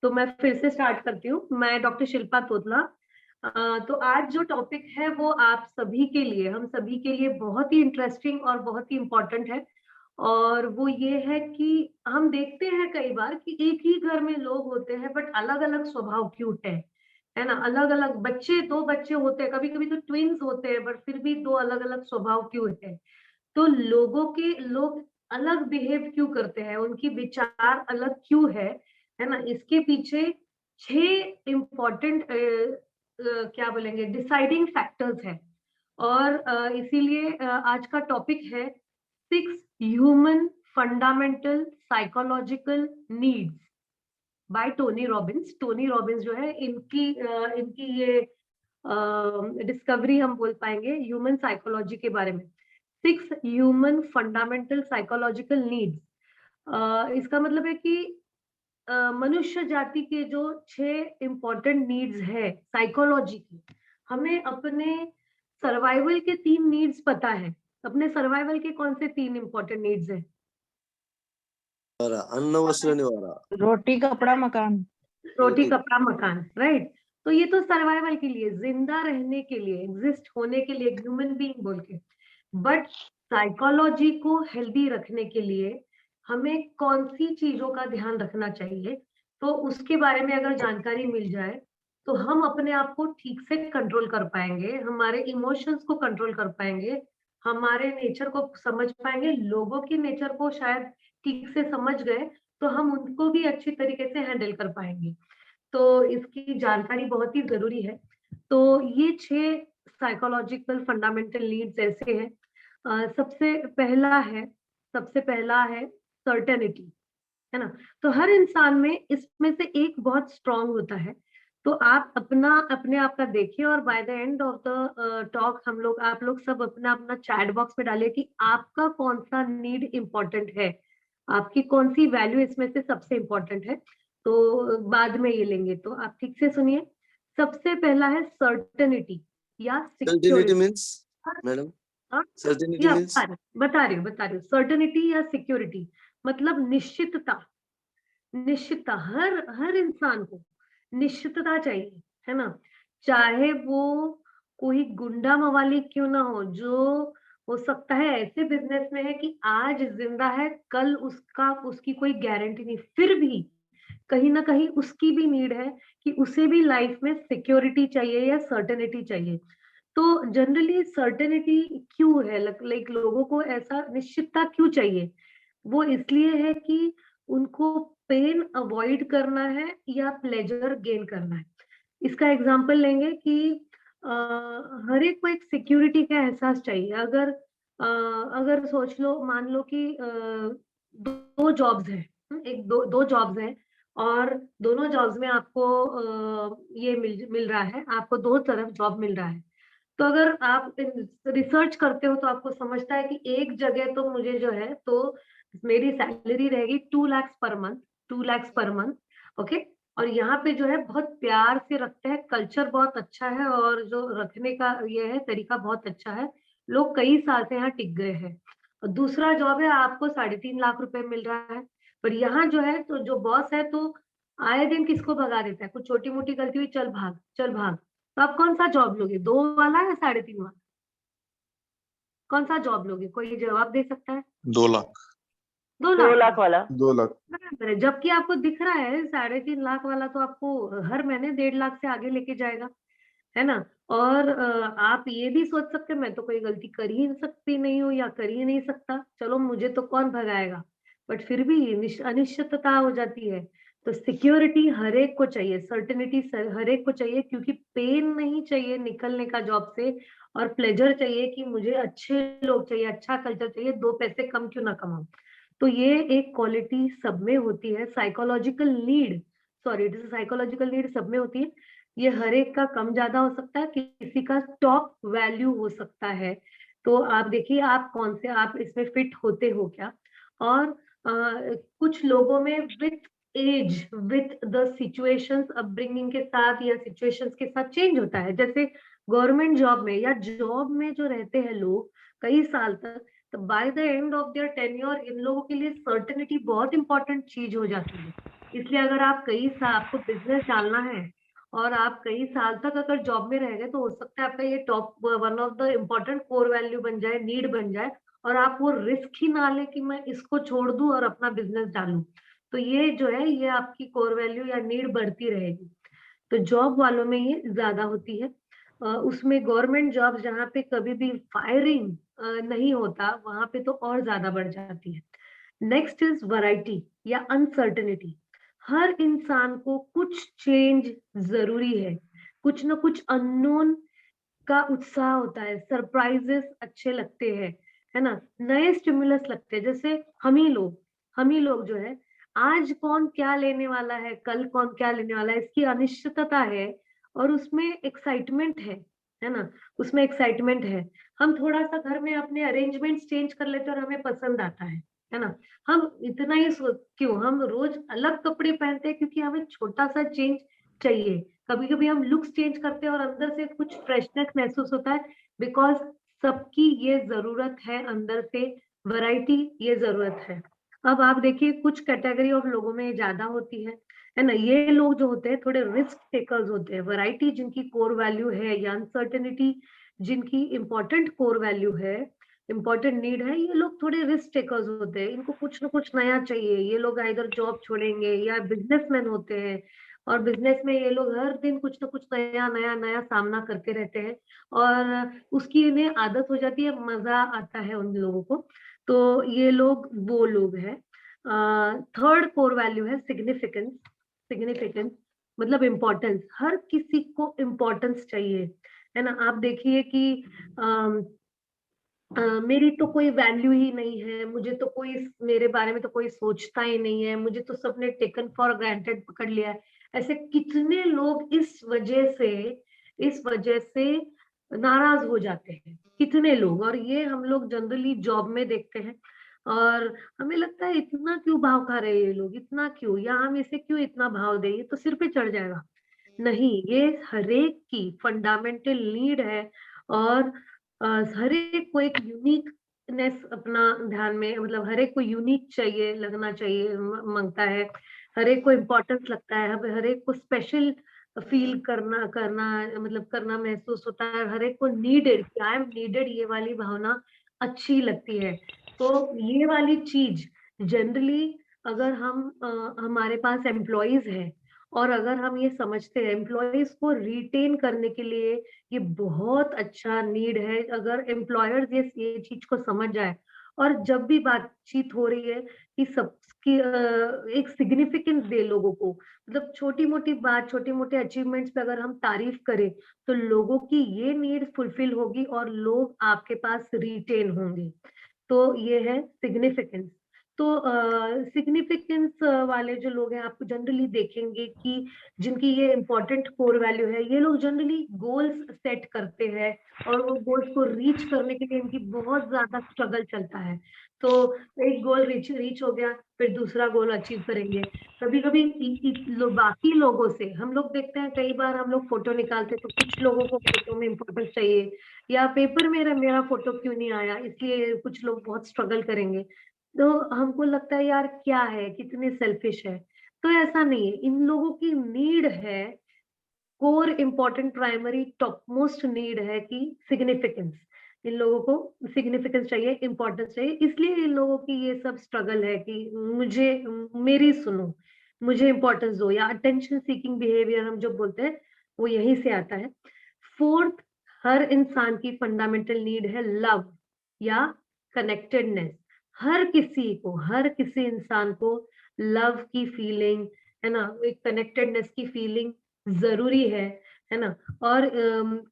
तो मैं फिर से स्टार्ट करती हूँ। मैं डॉक्टर शिल्पा तोतला। तो आज जो टॉपिक है वो आप सभी के लिए, हम सभी के लिए बहुत ही इंटरेस्टिंग और बहुत ही इम्पोर्टेंट है। और वो ये है कि हम देखते हैं कई बार कि एक ही घर में लोग होते हैं बट अलग अलग स्वभाव क्यों है ना। अलग अलग बच्चे, दो बच्चे होते हैं, कभी कभी तो ट्विंस होते हैं, बट फिर भी दो अलग अलग स्वभाव क्यों है। तो लोग अलग बिहेव क्यों करते हैं, उनकी विचार अलग क्यों है ना। इसके पीछे 6 इम्पोर्टेंट क्या बोलेंगे, डिसाइडिंग फैक्टर्स है। और इसीलिए आज का टॉपिक है 6 human fundamental psychological needs by Tony Robbins. Tony Robbins जो है, इनकी ये डिस्कवरी हम बोल पाएंगे ह्यूमन साइकोलॉजी के बारे में। 6 ह्यूमन फंडामेंटल साइकोलॉजिकल नीड्स, इसका मतलब है कि मनुष्य जाति के जो 6 इम्पोर्टेंट नीड्स है साइकोलॉजी की। हमें अपने सर्वाइवल के 3 नीड्स पता है। अपने सर्वाइवल के कौन से 3 इम्पोर्टेंट नीड्स है? अन्न वस्त्र निवारा, रोटी कपड़ा मकान। रोटी कपड़ा मकान, राइट। तो ये तो सर्वाइवल के लिए, जिंदा रहने के लिए, एग्जिस्ट होने के लिए, ह्यूमन बीइंग बोल के। बट साइकोलॉजी को हेल्दी रखने के लिए हमें कौन सी चीजों का ध्यान रखना चाहिए, तो उसके बारे में अगर जानकारी मिल जाए तो हम अपने आप को ठीक से कंट्रोल कर पाएंगे, हमारे इमोशंस को कंट्रोल कर पाएंगे, हमारे नेचर को समझ पाएंगे। लोगों की नेचर को शायद ठीक से समझ गए तो हम उनको भी अच्छी तरीके से हैंडल कर पाएंगे। तो इसकी जानकारी बहुत ही जरूरी है। तो ये 6 साइकोलॉजिकल फंडामेंटल नीड्स ऐसे हैं। सबसे पहला है सर्टेनिटी, है ना। तो हर इंसान में इसमें से एक बहुत स्ट्रांग होता है। तो आप अपने आप का देखिए, और bye the end of the talk आप लोग सब अपना अपना चैट बॉक्स में डालिए कि आपका कौन सा नीड इम्पोर्टेंट है, आपकी कौन सी वैल्यू इसमें से सबसे इम्पोर्टेंट है। तो बाद में ये लेंगे, तो आप ठीक से सुनिए। सबसे पहला है सर्टेनिटी या certainty security. Means madam, certainty means बता रही हूँ। सर्टेनिटी या सिक्योरिटी मतलब निश्चितता हर इंसान को निश्चितता चाहिए, है ना। चाहे वो कोई गुंडा मवाली क्यों ना हो सकता है ऐसे बिजनेस में है कि आज जिंदा है, कल उसकी कोई गारंटी नहीं, फिर भी कहीं ना कहीं उसकी भी नीड है कि उसे भी लाइफ में सिक्योरिटी चाहिए या सर्टेनिटी चाहिए। तो जनरली सर्टेनिटी क्यों है, लाइक लोगों को ऐसा निश्चितता क्यों चाहिए? वो इसलिए है कि उनको पेन अवॉइड करना है या प्लेजर गेन करना है। इसका एग्जांपल लेंगे कि हर एक को एक सिक्योरिटी का एहसास चाहिए। अगर सोच लो, मान लो कि दो जॉब्स हैं, एक दो जॉब्स हैं, और दोनों जॉब्स में आपको ये मिल रहा है, आपको दो तरफ जॉब मिल रहा है। तो अगर आप रिसर्च करते हो तो आपको समझता है कि एक जगह तो मुझे जो है, तो मेरी सैलरी रहेगी 2 lakhs पर मंथ। ओके। और यहाँ पे जो है बहुत प्यार से रखते हैं, कल्चर बहुत अच्छा है, और जो रखने का ये है तरीका बहुत अच्छा है। लोग कई साल से यहाँ टिक गए हैं। और दूसरा जॉब है, आपको 3.5 लाख रुपए मिल रहा है। पर यहाँ जो है, तो जो बॉस है तो आए दिन किसको भगा देता है, कुछ छोटी मोटी गलती हुई, चल भाग चल भाग। तो आप कौन सा जॉब लोगे, 2 वाला या 3.5 वाला? कौन सा जॉब लोगे, कोई जवाब दे सकता है? 2 लाख। 2 लाख वाला। 2 लाख। बराबर है। जबकि आपको दिख रहा है 3.5 लाख वाला तो आपको हर महीने 1.5 लाख से आगे लेके जाएगा, है ना। और आप ये भी सोच सकते हैं मैं तो कोई गलती कर ही सकती नहीं हूँ या कर ही नहीं सकता, चलो मुझे तो कौन भगाएगा। बट फिर भी अनिश्चितता हो जाती है। तो सिक्योरिटी हर एक को चाहिए, सर्टेनिटी हर एक को चाहिए, क्योंकि पेन नहीं चाहिए निकलने का जॉब से, और प्लेजर चाहिए कि मुझे अच्छे लोग चाहिए, अच्छा कल्चर चाहिए, 2 पैसे कम क्यों ना कमाऊं। तो ये एक क्वालिटी सब में होती है, psychological need, sorry psychological need सब में होती है। ये हर एक का कम ज्यादा हो सकता है, किसी का टॉप वैल्यू हो सकता है। तो आप देखिए आप कौन से, आप इसमें फिट होते हो क्या। और कुछ लोगों में with age, with the situations, upbringing के साथ या सिचुएशंस के साथ चेंज होता है। जैसे गवर्नमेंट जॉब में या जॉब में जो रहते हैं लोग कई साल तक, तो by the end of their tenure इन लोगों के लिए सर्टेनिटी बहुत इंपॉर्टेंट चीज हो जाती है। इसलिए अगर आप कई साल आपको बिजनेस डालना है और आप कई साल तक अगर जॉब में रह गए तो हो सकता है आपका ये top one of the important core value बन जाए, नीड बन जाए, और आप वो रिस्क ही ना ले कि मैं इसको छोड़ दूं और अपना बिजनेस डालूं। तो ये जो है ये आपकी कोर वैल्यू या नीड बढ़ती रहेगी। तो जॉब वालों में ये ज्यादा होती है। उसमें गवर्नमेंट जॉब जहाँ पे कभी भी फायरिंग नहीं होता, वहां पे तो और ज्यादा बढ़ जाती है। नेक्स्ट इज वैरायटी या अनसर्टेनिटी। हर इंसान को कुछ चेंज जरूरी है, कुछ ना कुछ अननोन का उत्साह होता है, सरप्राइजेस अच्छे लगते हैं, है ना, नए स्टिमुलस लगते हैं। जैसे हम ही लोग जो है, आज कौन क्या लेने वाला है, कल कौन क्या लेने वाला है, इसकी अनिश्चितता है और उसमें एक्साइटमेंट है ना, उसमें एक्साइटमेंट है। हम थोड़ा सा घर में अपने अरेंजमेंट्स चेंज कर लेते हैं और हमें पसंद आता है ना। हम इतना ही क्यों हम रोज अलग कपड़े पहनते हैं, क्योंकि हमें छोटा सा चेंज चाहिए। कभी कभी हम लुक्स चेंज करते हैं और अंदर से कुछ फ्रेशनेस महसूस होता है, बिकॉज सबकी ये जरूरत है अंदर से, वैरायटी ये जरूरत है। अब आप देखिए कुछ कैटेगरी ऑफ लोगों में ये ज्यादा होती है ना। ये लोग जो होते हैं थोड़े रिस्क टेकर्स होते हैं। वैरायटी जिनकी कोर वैल्यू है या अनसर्टेनिटी जिनकी इंपॉर्टेंट कोर वैल्यू है, इंपॉर्टेंट नीड है, ये लोग थोड़े रिस्क टेकर्स होते हैं। इनको कुछ ना कुछ नया चाहिए। ये लोग इधर जॉब छोड़ेंगे या बिजनेसमैन होते हैं, और बिजनेस में ये लोग हर दिन कुछ ना कुछ नया नया नया सामना करते रहते हैं और उसकी इन्हें आदत हो जाती है, मजा आता है उन लोगों को। तो ये लोग वो लोग हैं। थर्ड कोर वैल्यू है सिग्निफिकेंस। सिग्निफिकेंस मतलब इम्पोर्टेंस। हर किसी को इम्पोर्टेंस चाहिए, है ना। आप देखिए कि मेरी तो कोई वैल्यू ही नहीं है, मुझे तो कोई मेरे बारे में तो कोई सोचता ही नहीं है, मुझे तो सबने टेकन फॉर ग्रांटेड पकड़ लिया है। ऐसे कितने लोग इस वजह से नाराज हो जाते हैं, कितने लोग। और ये हम लोग जनरली जॉब में देखते हैं और हमें लगता है इतना क्यों भाव खा रहे हैं ये लोग, इतना क्यों, या हम इसे क्यों इतना भाव दें, ये तो सिर पे चढ़ जाएगा। नहीं, ये हरेक की फंडामेंटल नीड है। और हर एक को एक यूनिकनेस अपना ध्यान में, मतलब हर एक को यूनिक चाहिए, लगना चाहिए, मांगता है। हर एक को इम्पोर्टेंस लगता है, हर एक को स्पेशल फील करना मतलब करना महसूस होता है। हर एक को नीडेड, आई एम नीडेड, ये वाली भावना अच्छी लगती है। तो ये वाली चीज जनरली अगर हमारे पास एम्प्लॉइज है और अगर हम ये समझते हैं एम्प्लॉयज को रिटेन करने के लिए, ये बहुत अच्छा नीड है। अगर एम्प्लॉयर्स ये चीज को समझ जाए और जब भी बातचीत हो रही है कि सबकी एक सिग्निफिकेंस दे लोगों को, मतलब छोटी मोटी बात, छोटे मोटे अचीवमेंट्स पे अगर हम तारीफ करें तो लोगों की ये नीड फुलफिल होगी और लोग आपके पास रिटेन होंगे। तो ये है सिग्निफिकेंस। तो सिग्निफिकेंस वाले जो लोग हैं आप जनरली देखेंगे कि जिनकी ये इम्पोर्टेंट कोर वैल्यू है, ये लोग जनरली गोल्स सेट करते हैं और वो गोल्स को रीच करने के लिए इनकी बहुत ज्यादा स्ट्रगल चलता है। तो एक गोल रीच रीच हो गया, फिर दूसरा गोल अचीव करेंगे। कभी कभी बाकी लोगों से हम लोग देखते हैं, कई बार हम लोग फोटो निकालते हैं तो कुछ लोगों को फोटो में इम्पोर्टेंस चाहिए, या पेपर में मेरा फोटो क्यों नहीं आया, इसलिए कुछ लोग बहुत स्ट्रगल करेंगे। तो हमको लगता है यार क्या है, कितने सेल्फिश है। तो ऐसा नहीं है, इन लोगों की नीड है, core important primary top most need है कि सिग्निफिकेंस। इन लोगों को सिग्निफिकेंस चाहिए, इम्पोर्टेंस चाहिए, इसलिए इन लोगों की ये सब स्ट्रगल है कि मुझे, मेरी सुनो, मुझे इम्पोर्टेंस दो, या अटेंशन सीकिंग बिहेवियर हम जो बोलते हैं वो यहीं से आता है। फोर्थ, हर इंसान की फंडामेंटल नीड है लव या कनेक्टेडनेस। हर किसी इंसान को लव की फीलिंग, है ना, एक कनेक्टेडनेस की फीलिंग जरूरी है ना। और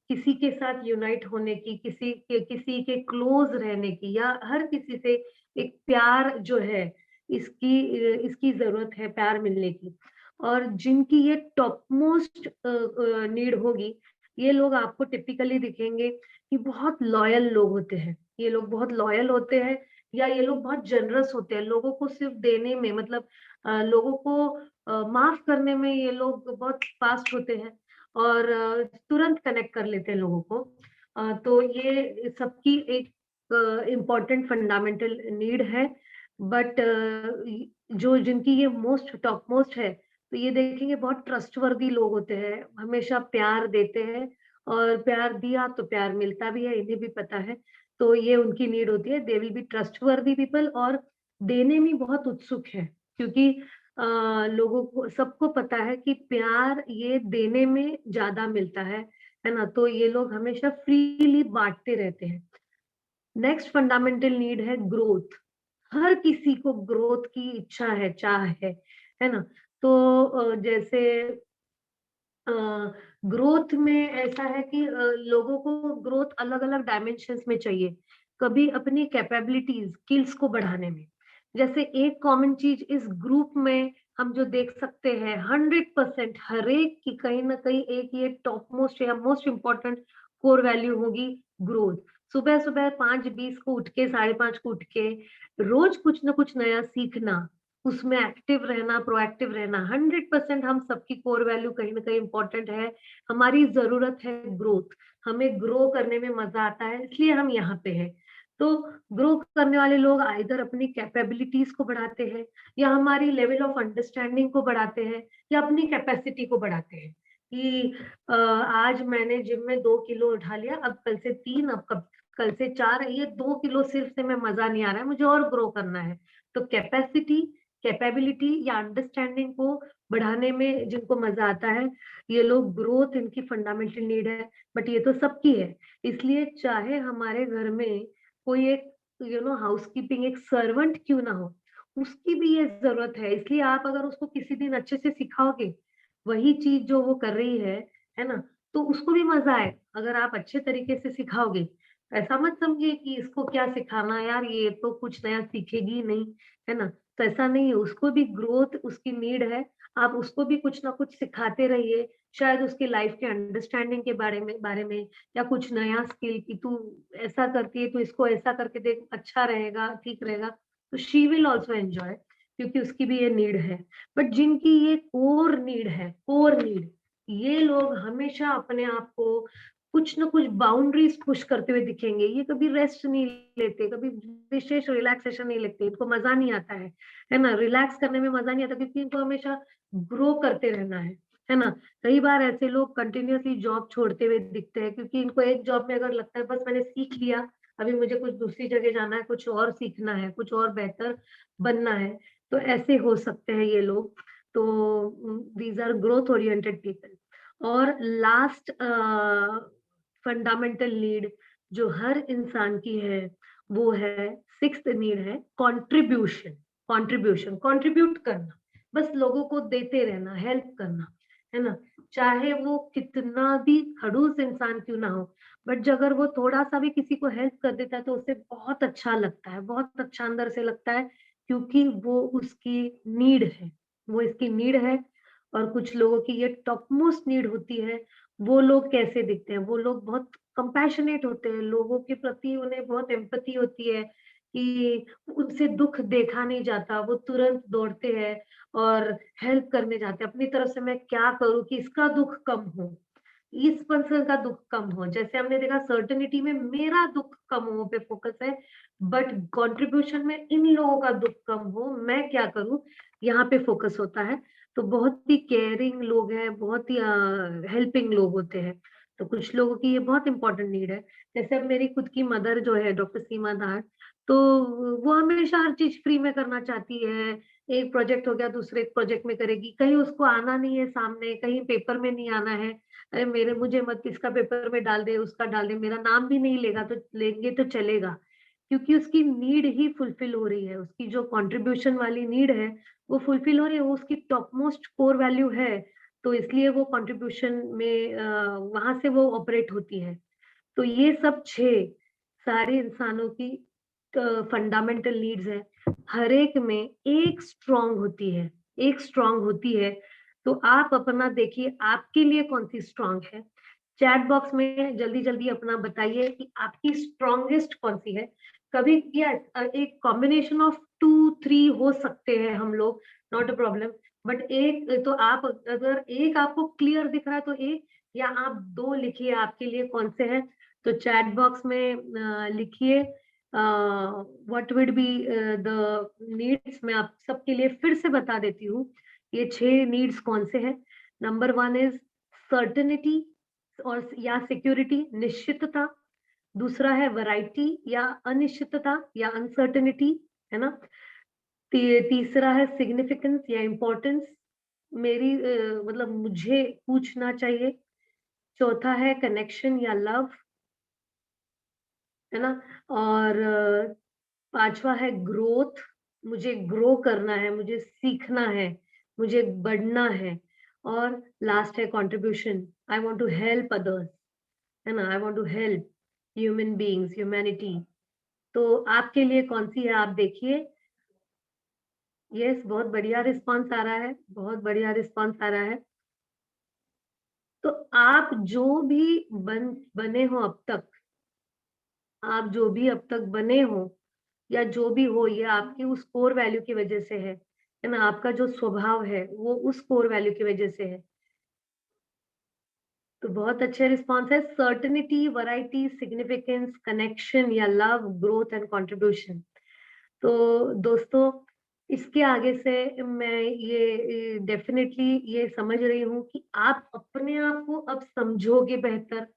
किसी के साथ यूनाइट होने की, किसी के क्लोज रहने की, या हर किसी से एक प्यार जो है, इसकी जरूरत है, प्यार मिलने की। और जिनकी ये टॉप मोस्ट नीड होगी, ये लोग आपको टिपिकली दिखेंगे कि बहुत लॉयल लोग होते हैं। ये लोग बहुत लॉयल होते हैं, या ये लोग बहुत जनरस होते हैं, लोगों को सिर्फ देने में, मतलब लोगों को माफ करने में ये लोग बहुत फास्ट होते हैं और तुरंत कनेक्ट कर लेते हैं लोगों को। तो ये सबकी एक इम्पोर्टेंट फंडामेंटल नीड है। बट जो जिनकी ये मोस्ट टॉप मोस्ट है, तो ये देखेंगे बहुत ट्रस्टवर्दी लोग होते हैं, हमेशा प्यार देते हैं और प्यार दिया तो प्यार मिलता भी है, इन्हें भी पता है। तो ये उनकी नीड होती है, they will be trustworthy people और देने में बहुत उत्सुक है, क्योंकि लोगों को सबको पता है कि प्यार ये देने में ज़्यादा मिलता है ना? तो ये लोग हमेशा फ्रीली बाँटते रहते हैं। नेक्स्ट फंडामेंटल नीड है ग्रोथ। हर किसी को ग्रोथ की इच्छा है, चाह है ना? तो जैसे ग्रोथ में ऐसा है कि लोगों को ग्रोथ अलग-अलग डायमेंशंस में चाहिए। कभी अपनी कैपेबिलिटीज़, स्किल्स को बढ़ाने में। जैसे एक कॉमन चीज़ इस ग्रुप में हम जो देख सकते हैं 100% हर एक की कहीं न कहीं एक ये टॉप मोस्ट या मोस्ट इम्पोर्टेंट कोर वैल्यू होगी ग्रोथ। सुबह-सुबह 5:20 को उठ के, 5:30 को उठ के रोज़ कुछ न कुछ नया सीखना, उसमें एक्टिव रहना, प्रोएक्टिव रहना, 100% हम सबकी कोर वैल्यू कहीं न कहीं इम्पोर्टेंट है। हमारी ज़रूरत है ग्रोथ, हमें ग्रो करने में मज़ा आता है, इसलिए हम यहाँ पे हैं। तो ग्रो करने वाले लोग आइदर अपनी कैपेबिलिटीज़ को बढ़ाते हैं या हमारी लेवल ऑफ अंडरस्टैंडिंग को बढ़ाते हैं या अपनी कैपेसिटी को बढ़ाते हैं कि आज मैंने जिम में 2 किलो उठा लिया, अब कल से 3, अब कल से 4, ये 2 किलो सिर्फ से मैं मज़ा नहीं आ रहा है, मुझे और ग्रो करना है। तो कैपेसिटी, कैपेबिलिटी या अंडरस्टैंडिंग को बढ़ाने में जिनको मजा आता है, ये लोग ग्रोथ इनकी फंडामेंटल नीड है, बट ये तो सबकी है। इसलिए चाहे हमारे घर में कोई एक हाउसकीपिंग एक सर्वेंट क्यों ना हो, उसकी भी ये जरूरत है। इसलिए आप अगर उसको किसी दिन अच्छे से सिखाओगे, वही चीज जो वो कर रही है ना? तो उसको भी मजा आए अगर आप अच्छे तरीके से सिखाओगे। ऐसा मत समझिए कि इसको क्या सिखाना है यार, ये तो कुछ नया सीखेगी ही नहीं, है ना? तो ऐसा नहीं है, उसको भी ग्रोथ उसकी नीड है, आप उसको भी कुछ ना कुछ सिखाते रहिए, शायद उसकी लाइफ के अंडरस्टैंडिंग के बारे में या कुछ नया स्किल कि तू ऐसा करती है, तो इसको ऐसा करके देख, अच्छा रहेगा, ठीक रहेगा, तो शी विल आल्सो एन्जॉय, क्योंकि उसकी भी ये नीड है। बट जिनकी ये कोर नीड है, कोर नीड, ये लोग हमेशा अपने आप को कुछ ना कुछ बाउंड्रीज पुश करते हुए दिखेंगे। ये कभी रेस्ट नहीं लेते, कभी विशेष रिलैक्सेशन नहीं लेते, इनको मजा नहीं आता है ना? रिलैक्स करने में मजा नहीं आता क्योंकि इनको हमेशा ग्रो करते रहना है ना? कई बार ऐसे लोग कंटिन्यूअसली जॉब छोड़ते हुए दिखते हैं क्योंकि इनको एक जॉब में अगर लगता है बस मैंने सीख लिया, अभी मुझे कुछ दूसरी जगह जाना है, कुछ और सीखना है, कुछ और बेहतर बनना है, तो ऐसे हो सकते हैं ये लोग। तो these are growth oriented people. और लास्ट फंडामेंटल नीड जो हर इंसान की है, वो है, सिक्स्थ नीड है कंट्रीब्यूशन। कंट्रीब्यूशन, कंट्रीब्यूट करना, बस लोगों को देते रहना, हेल्प करना, है ना? चाहे वो कितना भी खड़ूस इंसान क्यों ना हो, बट अगर वो थोड़ा सा भी किसी को हेल्प कर देता है तो उसे बहुत अच्छा लगता है, बहुत अच्छा अंदर से लगता है, क्योंकि वो उसकी नीड है, वो इसकी नीड है। और कुछ लोगों की ये टॉप मोस्ट नीड होती है। वो लोग कैसे दिखते हैं? वो लोग बहुत कंपैशनेट होते हैं, लोगों के प्रति उन्हें बहुत एम्पैथी होती है कि उनसे दुःख देखा नहीं जाता, वो तुरंत दौड़ते हैं और हेल्प करने जाते हैं। अपनी तरफ से मैं क्या करूँ कि इसका दुःख कम हो, इस पर्सन का दुःख कम हो। जैसे हमने देखा सर्टेनिटी में मेरा दुःख कम हो पे फोकस है, बट कंट्रीब्यूशन में इन लोगों का दुःख कम हो, मैं क्या करूँ, यहाँ पे फोकस होता है। तो बहुत ही केयरिंग लोग हैं, बहुत ही हेल्पिंग लोग होते हैं। तो कुछ लोगों की ये बहुत इंपॉर्टेंट नीड है। जैसे अब मेरी खुद की मदर जो है डॉक्टर सीमा दास, तो वो हमेशा हर चीज़ फ्री में करना चाहती है। एक प्रोजेक्ट हो गया, दूसरे प्रोजेक्ट में करेगी। कहीं उसको आना नहीं है सामने, कहीं पेपर में नहीं आना है। अरे मेरे मुझे मत इसका पेपर में डाल दे, उसका डाल दे, मेरा नाम भी नहीं लेगा तो लेंगे तो चलेगा। क्योंकि उसकी नीड ही फुलफिल हो रही है, उसकी जो कंट्रीब्यूशन वाली नीड है, वो फुलफिल हो रही है, वो उसकी टॉप मोस्ट कोर वैल्यू है, तो इसलिए वो कंट्रीब्यूशन में वहाँ से वो ऑपरेट होती है। तो ये सब 6 सारे इंसानों की फंडामेंटल नीड्स हैं। हर एक में एक स्ट्रॉन्ग होती है, एक स्ट्रॉन्ग होती है। तो आप अपना देखिए आपके लिए कौन-सी स्ट्रॉन्ग है। चैट बॉक्स में जल्दी-जल्दी अपना बताइए कि आपकी स्ट्रॉन्गेस्ट कौन-सी है। कभी एक कॉम्बिनेशन ऑफ 2-3 हो सकते हैं हम लोग, नॉट अ प्रॉब्लम। बट एक तो आप अगर एक आपको क्लियर दिख रहा है तो एक, या आप 2 लिखिए आपके लिए कौन से हैं। तो चैट बॉक्स में लिखिए what would be the needs, मैं आप सबके लिए फिर से बता देती हूँ ये 6 नीड्स कौन से हैं। नंबर 1 इज सर्टेनिटी और या सिक्योरिटी, निश्चितता। दूसरा है वैरायटी या अनिश्चितता या अनसर्टेनिटी, है ना। तीसरा है सिग्निफिकेंस या इम्पोर्टेंस, मेरी मतलब मुझे पूछना चाहिए। चौथा है कनेक्शन या लव, है ना। और पांचवा है ग्रोथ, मुझे ग्रो करना है, मुझे सीखना है, मुझे बढ़ना है। और लास्ट है contribution, I want to help others, है ना, I want to help human beings, humanity. तो आपके लिए कौन सी है, आप देखिए। यस, बहुत बढ़िया रिस्पांस आ रहा है, बहुत बढ़िया रिस्पांस आ रहा है। तो आप जो भी बने हो अब तक, आप जो भी अब तक बने हो या जो भी हो, ये आपकी उस कोर वैल्यू की वजह से है ना। आपका जो स्वभाव है वो उस कोर वैल्यू की वजह से है। तो बहुत अच्छे रिस्पांस है। सर्टेनिटी, वैरायटी, सिग्निफिकेंस, कनेक्शन या लव, ग्रोथ एंड कंट्रीब्यूशन। तो दोस्तों, इसके आगे से मैं ये डेफिनेटली ये समझ रही हूँ कि आप अपने आप को अब समझोगे बेहतर।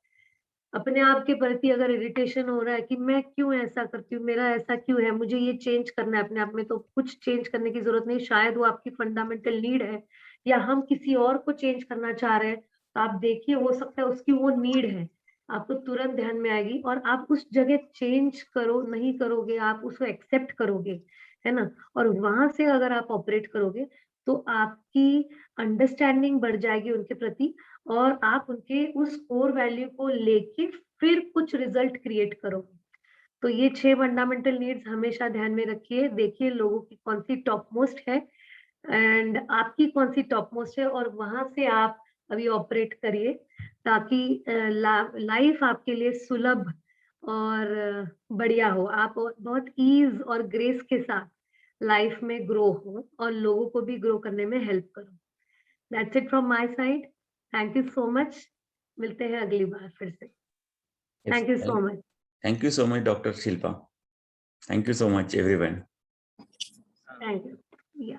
अपने आप के प्रति अगर इरिटेशन हो रहा है कि मैं क्यों ऐसा करती हूँ, मेरा ऐसा क्यों है, मुझे ये चेंज करना है अपने आप में, तो कुछ चेंज करने की जरूरत नहीं। शायद वो आपकी फंडामेंटल नीड है, या हम किसी और को चेंज करना चाह रहे हैं, तो आप देखिए, हो सकता है उसकी वो नीड है, आपको तुरंत ध्यान में आएगी और आप उस जगह चेंज करो नहीं करोगे, आप उसको एक्सेप्ट करोगे, है ना। और वहां से अगर आप ऑपरेट करोगे तो आपकी अंडरस्टैंडिंग बढ़ जाएगी उनके प्रति, और आप उनके उस कोर वैल्यू को लेके फिर कुछ रिजल्ट क्रिएट करोगे। तो ये 6 फंडामेंटल नीड्स हमेशा ध्यान में रखिए। देखिए लोगों की कौन सी टॉप मोस्ट है एंड आपकी कौन सी टॉप मोस्ट है, और वहां से आप अभी ऑपरेट करिए, ताकि लाइफ आपके लिए सुलभ और बढ़िया हो। आप बहुत ईज और ग्रेस के साथ लाइफ में ग्रो हो और लोगों को भी ग्रो करने में हेल्प करो। That's it from my side. Thank you so much. मिलते हैं अगली बार फिर से। Yes, thank you so much. thank you so much, Dr. Shilpa. Thank you so much, everyone. Thank you. या